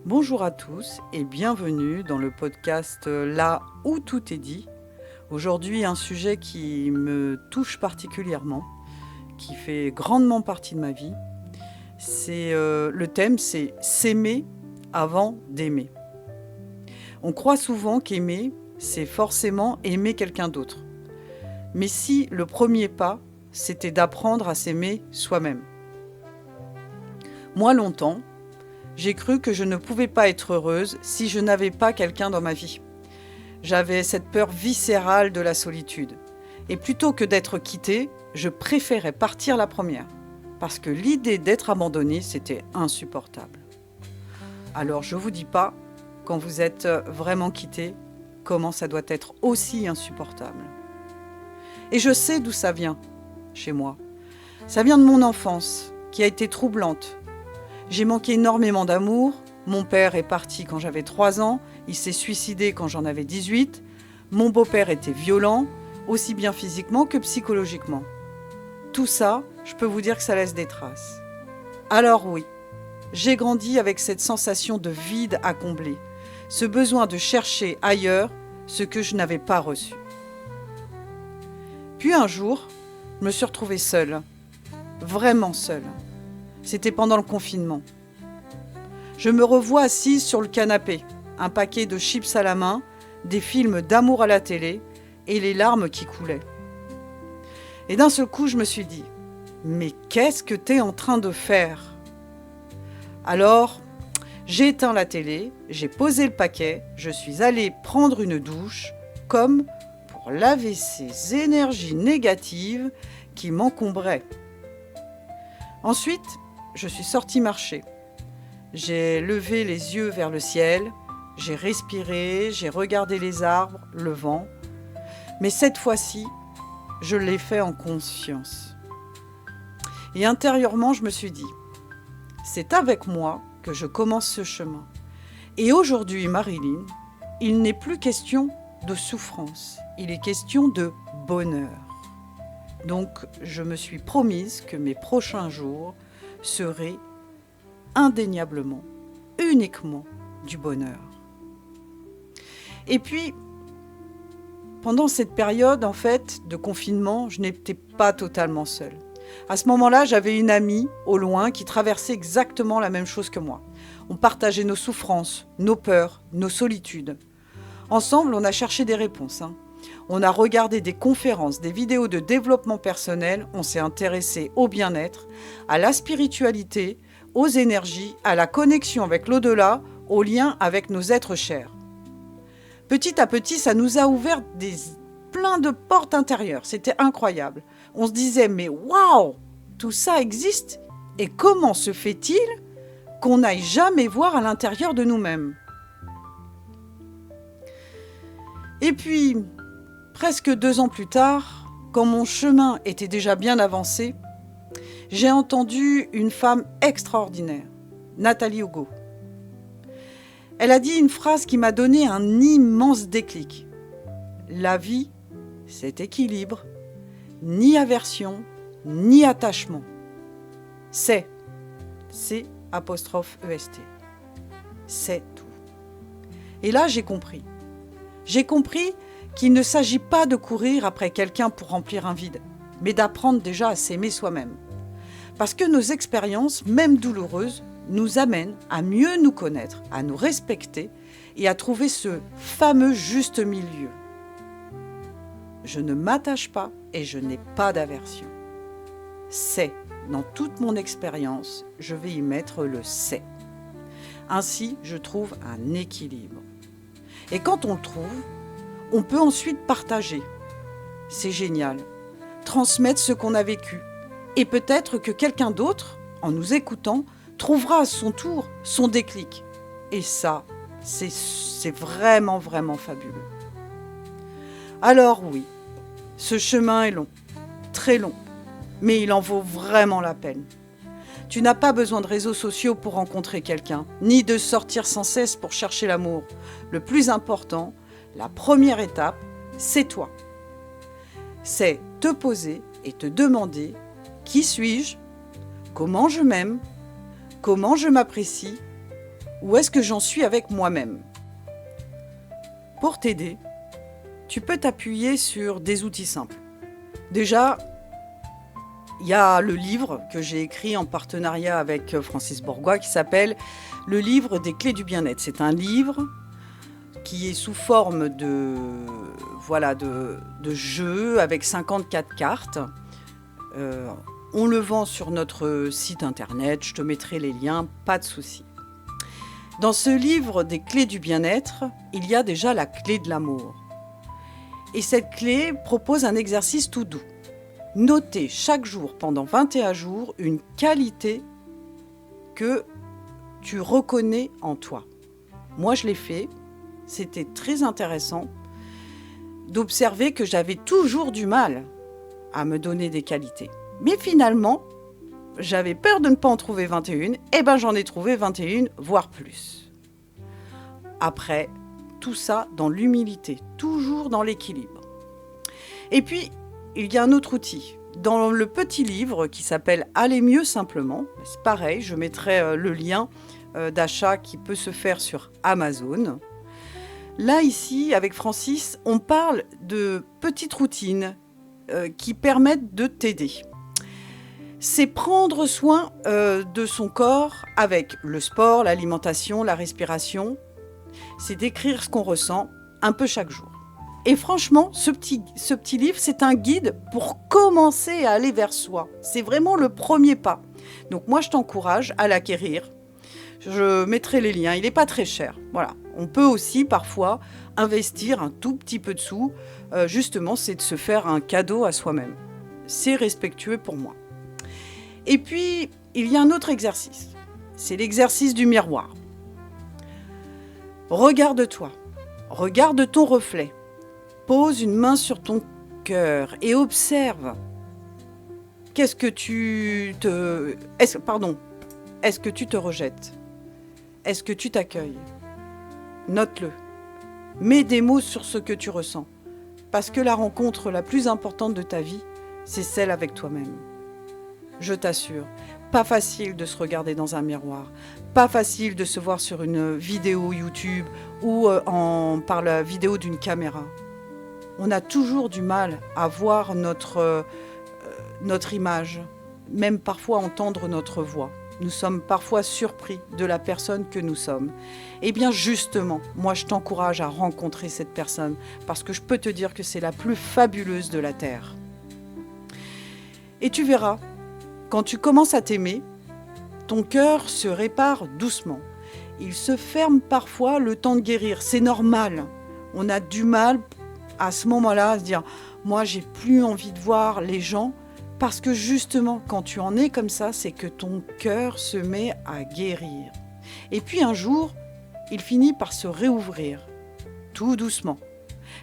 Bonjour à tous et bienvenue dans le podcast Là où tout est dit. Aujourd'hui, un sujet qui me touche particulièrement, qui fait grandement partie de ma vie. Le thème, c'est s'aimer avant d'aimer. On croit souvent qu'aimer, c'est forcément aimer quelqu'un d'autre. Mais si le premier pas, c'était d'apprendre à s'aimer soi-même. Moi, longtemps, j'ai cru que je ne pouvais pas être heureuse si je n'avais pas quelqu'un dans ma vie. J'avais cette peur viscérale de la solitude. Et plutôt que d'être quittée, je préférais partir la première. Parce que l'idée d'être abandonnée, c'était insupportable. Alors je ne vous dis pas, quand vous êtes vraiment quitté, comment ça doit être aussi insupportable. Et je sais d'où ça vient, chez moi. Ça vient de mon enfance, qui a été troublante. J'ai manqué énormément d'amour. Mon père est parti quand j'avais 3 ans. Il s'est suicidé quand j'en avais 18. Mon beau-père était violent, aussi bien physiquement que psychologiquement. Tout ça, je peux vous dire que ça laisse des traces. Alors oui, j'ai grandi avec cette sensation de vide à combler, ce besoin de chercher ailleurs ce que je n'avais pas reçu. Puis un jour, je me suis retrouvée seule, vraiment seule. C'était pendant le confinement. Je me revois assise sur le canapé, un paquet de chips à la main, des films d'amour à la télé et les larmes qui coulaient. Et d'un seul coup, je me suis dit, mais qu'est-ce que t'es en train de faire ? Alors, j'ai éteint la télé, j'ai posé le paquet, je suis allée prendre une douche, comme pour laver ces énergies négatives qui m'encombraient. Ensuite, je suis sortie marcher. J'ai levé les yeux vers le ciel, j'ai respiré, j'ai regardé les arbres, le vent. Mais cette fois-ci, je l'ai fait en conscience. Et intérieurement, je me suis dit, c'est avec moi que je commence ce chemin. Et aujourd'hui, Marilyn, il n'est plus question de souffrance, il est question de bonheur. Donc, je me suis promise que mes prochains jours seraient indéniablement, uniquement du bonheur. Et puis, pendant cette période, en fait, de confinement, je n'étais pas totalement seule. À ce moment-là, j'avais une amie au loin qui traversait exactement la même chose que moi. On partageait nos souffrances, nos peurs, nos solitudes. Ensemble, on a cherché des réponses. On a regardé des conférences, des vidéos de développement personnel, on s'est intéressé au bien-être, à la spiritualité, aux énergies, à la connexion avec l'au-delà, au lien avec nos êtres chers. Petit à petit, ça nous a ouvert plein de portes intérieures, c'était incroyable. On se disait, mais waouh, tout ça existe, et comment se fait-il qu'on n'aille jamais voir à l'intérieur de nous-mêmes ? Et puis, presque 2 ans plus tard, quand mon chemin était déjà bien avancé, j'ai entendu une femme extraordinaire, Nathalie Hugo. Elle a dit une phrase qui m'a donné un immense déclic. La vie, c'est équilibre, ni aversion, ni attachement. C'est C''EST. C'est tout. Et là, j'ai compris. J'ai compris qu'il ne s'agit pas de courir après quelqu'un pour remplir un vide, mais d'apprendre déjà à s'aimer soi-même. Parce que nos expériences, même douloureuses, nous amènent à mieux nous connaître, à nous respecter et à trouver ce fameux juste milieu. Je ne m'attache pas et je n'ai pas d'aversion. C'est, dans toute mon expérience, je vais y mettre le c'est. Ainsi, je trouve un équilibre. Et quand on le trouve, on peut ensuite partager. C'est génial. Transmettre ce qu'on a vécu. Et peut-être que quelqu'un d'autre, en nous écoutant, trouvera à son tour son déclic. Et ça, c'est vraiment, vraiment fabuleux. Alors oui, ce chemin est long, très long, mais il en vaut vraiment la peine. Tu n'as pas besoin de réseaux sociaux pour rencontrer quelqu'un, ni de sortir sans cesse pour chercher l'amour. Le plus important, la première étape, c'est toi. C'est te poser et te demander qui suis-je, comment je m'aime, comment je m'apprécie, Où est-ce que j'en suis avec moi-même? Pour t'aider, tu peux t'appuyer sur des outils simples. Déjà, il y a le livre que j'ai écrit en partenariat avec Francis Bourgois qui s'appelle « Le livre des clés du bien-être ». C'est un livre qui est sous forme de jeu avec 54 cartes. On le vend sur notre site internet, je te mettrai les liens, pas de souci. Dans ce livre des clés du bien-être, il y a déjà la clé de l'amour. Et cette clé propose un exercice tout doux. Notez chaque jour, pendant 21 jours, une qualité que tu reconnais en toi. Moi, je l'ai fait. C'était très intéressant d'observer que j'avais toujours du mal à me donner des qualités. Mais finalement, j'avais peur de ne pas en trouver 21. Et ben, j'en ai trouvé 21, voire plus. Après, tout ça dans l'humilité, toujours dans l'équilibre. Et puis, il y a un autre outil. Dans le petit livre qui s'appelle « Aller mieux simplement », c'est pareil, je mettrai le lien d'achat qui peut se faire sur Amazon. Là, ici, avec Francis, on parle de petites routines qui permettent de t'aider. C'est prendre soin de son corps avec le sport, l'alimentation, la respiration. C'est d'écrire ce qu'on ressent un peu chaque jour. Et franchement, ce petit livre, c'est un guide pour commencer à aller vers soi. C'est vraiment le premier pas. Donc moi, je t'encourage à l'acquérir. Je mettrai les liens. Il n'est pas très cher. Voilà. On peut aussi parfois investir un tout petit peu de sous. Justement, c'est de se faire un cadeau à soi-même. C'est respectueux pour moi. Et puis, il y a un autre exercice. C'est l'exercice du miroir. Regarde-toi. Regarde ton reflet. Pose une main sur ton cœur et observe. Est-ce que tu te rejettes? Est-ce que tu t'accueilles? Note-le. Mets des mots sur ce que tu ressens. Parce que la rencontre la plus importante de ta vie, c'est celle avec toi-même. Je t'assure, pas facile de se regarder dans un miroir, pas facile de se voir sur une vidéo YouTube ou par la vidéo d'une caméra. On a toujours du mal à voir notre image, même parfois entendre notre voix. Nous sommes parfois surpris de la personne que nous sommes. Eh bien justement, moi je t'encourage à rencontrer cette personne parce que je peux te dire que c'est la plus fabuleuse de la Terre. Et tu verras, quand tu commences à t'aimer, ton cœur se répare doucement. Il se ferme parfois le temps de guérir. C'est normal. On a du mal à ce moment-là à se dire « Moi, j'ai plus envie de voir les gens » parce que justement, quand tu en es comme ça, c'est que ton cœur se met à guérir. Et puis un jour, il finit par se réouvrir, tout doucement.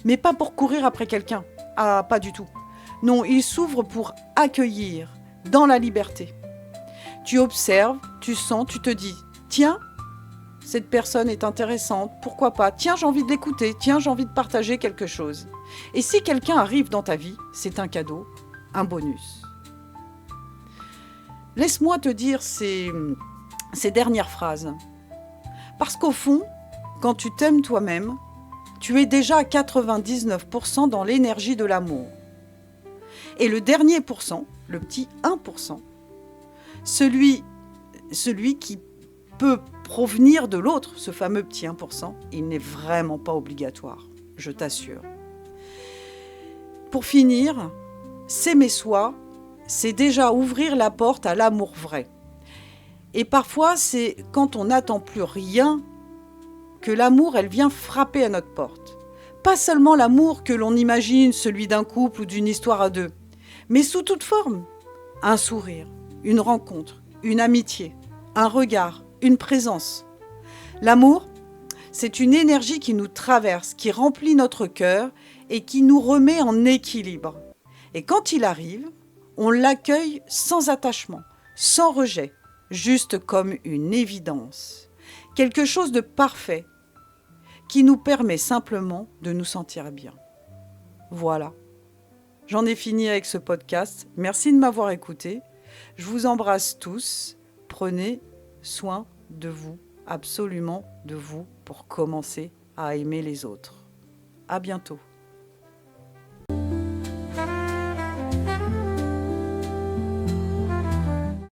Mais pas pour courir après quelqu'un. Ah, pas du tout. Non, il s'ouvre pour accueillir, dans la liberté. Tu observes, tu sens, tu te dis « Tiens, cette personne est intéressante, pourquoi pas? Tiens, j'ai envie de l'écouter, tiens, j'ai envie de partager quelque chose. » Et si quelqu'un arrive dans ta vie, c'est un cadeau, un bonus. Laisse-moi te dire ces dernières phrases. Parce qu'au fond, quand tu t'aimes toi-même, tu es déjà à 99% dans l'énergie de l'amour. Et le dernier pourcent, le petit 1%, celui qui peut provenir de l'autre, ce fameux petit 1%, il n'est vraiment pas obligatoire, je t'assure. Pour finir, s'aimer soi, c'est déjà ouvrir la porte à l'amour vrai. Et parfois, c'est quand on n'attend plus rien que l'amour, elle vient frapper à notre porte. Pas seulement l'amour que l'on imagine, celui d'un couple ou d'une histoire à deux, mais sous toute forme. Un sourire, une rencontre, une amitié, un regard, une présence. L'amour, c'est une énergie qui nous traverse, qui remplit notre cœur et qui nous remet en équilibre. Et quand il arrive, on l'accueille sans attachement, sans rejet, juste comme une évidence. Quelque chose de parfait qui nous permet simplement de nous sentir bien. Voilà. J'en ai fini avec ce podcast. Merci de m'avoir écouté. Je vous embrasse tous. Prenez soin de vous. absolument de vous pour commencer à aimer les autres. À bientôt.